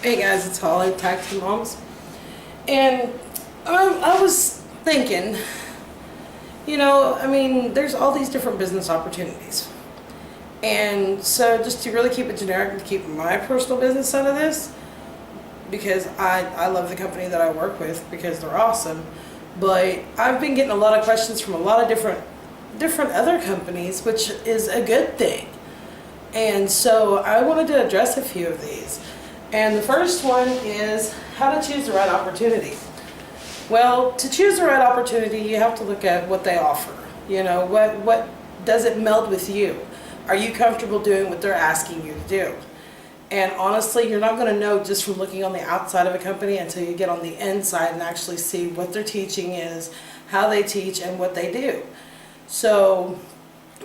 Hey guys, it's Holly, Taxi Moms. And I was thinking, there's all these different business opportunities. And so just to really keep it generic and to keep my personal business out of this, because I love the company that I work with because they're awesome. But I've been getting a lot of questions from a lot of different other companies, which is a good thing. And so I wanted to address a few of these. And the first one is how to choose the right opportunity. Well, to choose the right opportunity, you have to look at what they offer. What does it meld with you? Are you comfortable doing what they're asking you to do? And honestly, you're not going to know just from looking on the outside of a company until you get on the inside and actually see what their teaching is, how they teach, and what they do. So,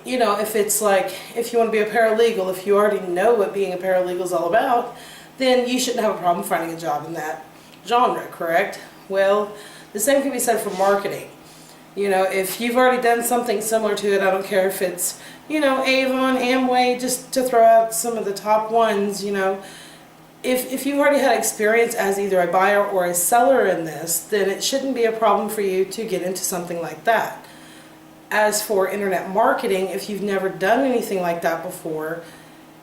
if it's like, if you want to be a paralegal, if you already know what being a paralegal is all about, then you shouldn't have a problem finding a job in that genre, correct? Well, the same can be said for marketing. If you've already done something similar to it, I don't care if it's, Avon, Amway, just to throw out some of the top ones, if you've already had experience as either a buyer or a seller in this, then it shouldn't be a problem for you to get into something like that. As for internet marketing, if you've never done anything like that before,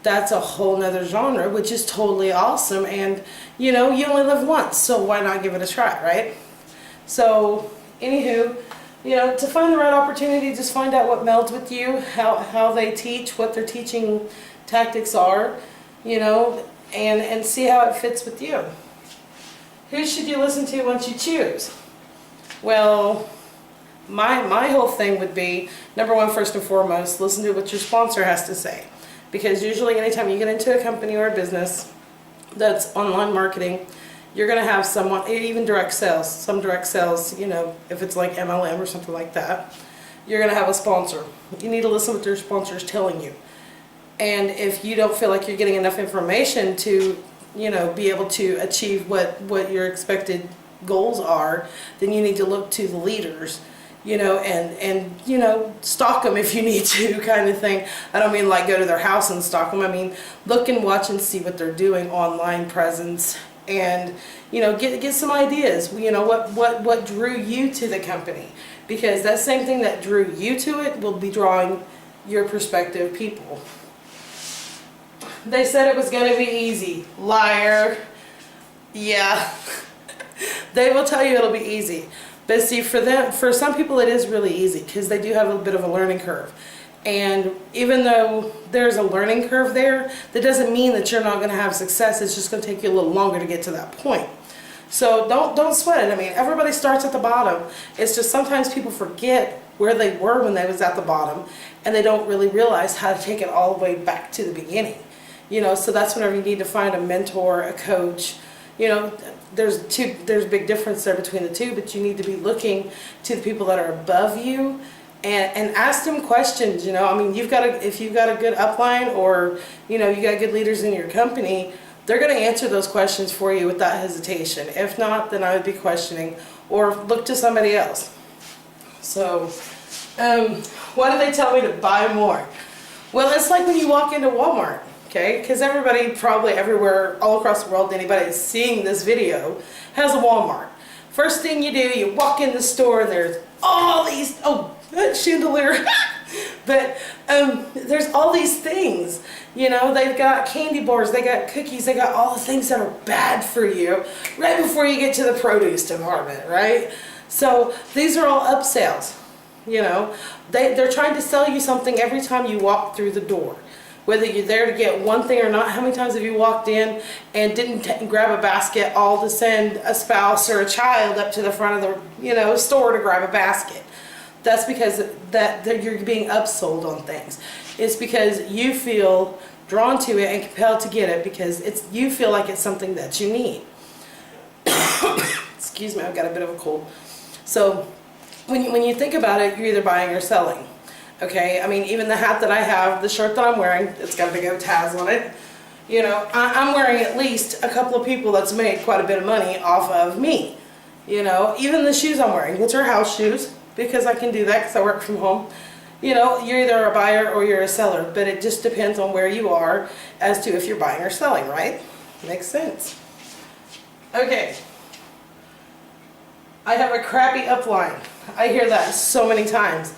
that's a whole nother genre, which is totally awesome. And you only live once, so why not give it a try, right? So anywho, to find the right opportunity, just find out what melds with you, how they teach, what their teaching tactics are, and see how it fits with you. Who should you listen to once you choose? Well, my whole thing would be, number one, first and foremost, listen to what your sponsor has to say. Because usually anytime you get into a company or a business that's online marketing, you're going to have someone, even direct sales, some direct sales, if it's like MLM or something like that, you're going to have a sponsor. You need to listen to what your sponsor is telling you. And if you don't feel like you're getting enough information to, be able to achieve what your expected goals are, then you need to look to the leaders. And stalk them if you need to, kind of thing. I don't mean like go to their house and stalk them. I mean look and watch and see what they're doing, online presence, and get some ideas. What drew you to the company, because that same thing that drew you to it will be drawing your prospective people. They said it was going to be easy. Liar. Yeah. They will tell you it'll be easy. But see, for some people it is really easy because they do have a bit of a learning curve. And even though there's a learning curve there, that doesn't mean that you're not going to have success. It's just going to take you a little longer to get to that point. So don't sweat it. I mean, everybody starts at the bottom. It's just sometimes people forget where they were when they was at the bottom, and they don't really realize how to take it all the way back to the beginning. So that's whenever you need to find a mentor, a coach. There's big difference there between the two, but you need to be looking to the people that are above you and ask them questions. If you've got a good upline, or you got good leaders in your company, they're going to answer those questions for you without hesitation. If not, then I would be questioning or look to somebody else. So why do they tell me to buy more? Well, it's like when you walk into Walmart. Okay, because everybody probably everywhere, all across the world, anybody that's seeing this video has a Walmart. First thing you do, you walk in the store, there's all these, chandelier, but there's all these things. They've got candy bars, they got cookies, they got all the things that are bad for you right before you get to the produce department, right? So these are all upsells. They're trying to sell you something every time you walk through the door. Whether you're there to get one thing or not. How many times have you walked in and didn't grab a basket, all to send a spouse or a child up to the front of the store to grab a basket? That's because that you're being upsold on things. It's because you feel drawn to it and compelled to get it because you feel like it's something that you need. Excuse me, I've got a bit of a cold. So when you think about it, you're either buying or selling. Okay, I mean, even the hat that I have, the shirt that I'm wearing, it's got a big old Taz on it. I'm wearing at least a couple of people that's made quite a bit of money off of me. Even the shoes I'm wearing, which are house shoes, because I can do that because I work from home. You're either a buyer or you're a seller, but it just depends on where you are as to if you're buying or selling, right? Makes sense. Okay. I have a crappy upline. I hear that so many times.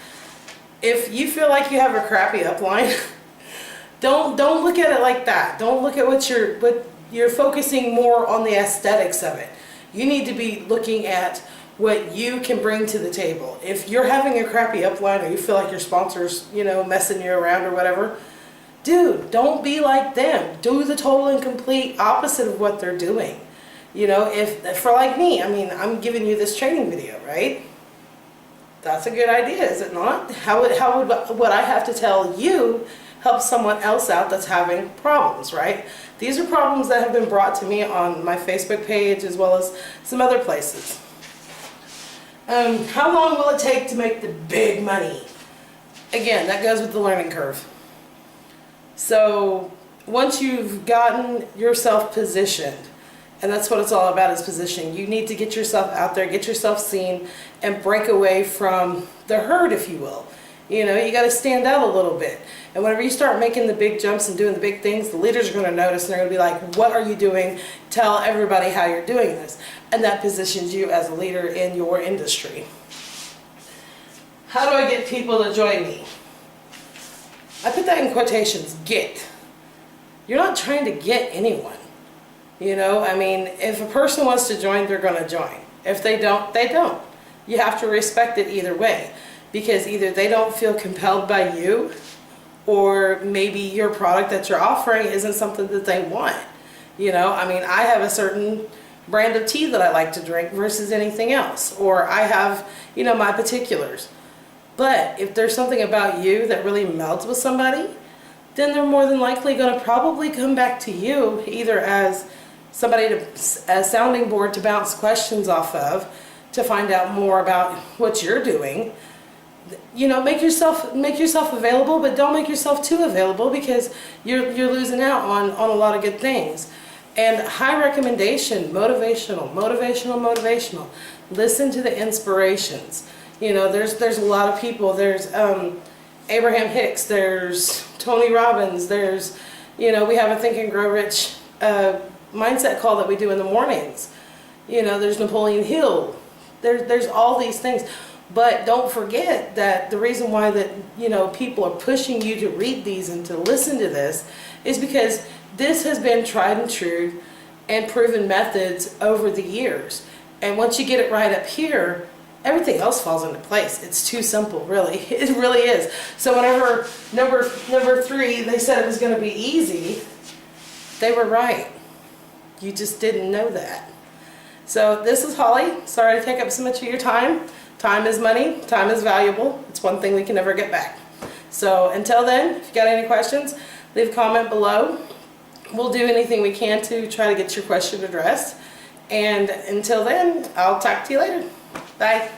If you feel like you have a crappy upline, don't look at it like that. Don't look at what you're focusing more on the aesthetics of it. You need to be looking at what you can bring to the table. If you're having a crappy upline or you feel like your sponsor's, messing you around or whatever, dude, don't be like them. Do the total and complete opposite of what they're doing. If for like me, I'm giving you this training video, right? That's a good idea, is it not? How would what I have to tell you help someone else out that's having problems, right? These are problems that have been brought to me on my Facebook page as well as some other places. How long will it take to make the big money? Again, that goes with the learning curve. So once you've gotten yourself positioned, and that's what it's all about, is positioning. You need to get yourself out there, get yourself seen, and break away from the herd, if you will. You got to stand out a little bit. And whenever you start making the big jumps and doing the big things, the leaders are going to notice and they're going to be like, what are you doing? Tell everybody how you're doing this. And that positions you as a leader in your industry. How do I get people to join me? I put that in quotations, get. You're not trying to get anyone. If a person wants to join, they're going to join. If they don't, they don't. You have to respect it either way, because either they don't feel compelled by you, or maybe your product that you're offering isn't something that they want. I have a certain brand of tea that I like to drink versus anything else, or I have, my particulars. But if there's something about you that really melds with somebody, then they're more than likely going to probably come back to you, either as somebody a sounding board to bounce questions off of, to find out more about what you're doing. Make yourself available, but don't make yourself too available, because you're losing out on a lot of good things. And high recommendation, motivational. Listen to the inspirations. There's a lot of people. There's Abraham Hicks, there's Tony Robbins, there's, we have a Think and Grow Rich mindset call that we do in the mornings. There's Napoleon Hill. There's all these things. But don't forget that the reason why that, people are pushing you to read these and to listen to this is because this has been tried and true and proven methods over the years. And once you get it right up here, everything else falls into place. It's too simple, really. It really is. So whenever number 3, they said it was going to be easy, they were right. You just didn't know that. So this is Holly. Sorry to take up so much of your time. Time is money. Time is valuable. It's one thing we can never get back. So until then, if you got any questions, leave a comment below. We'll do anything we can to try to get your question addressed. And until then, I'll talk to you later. Bye.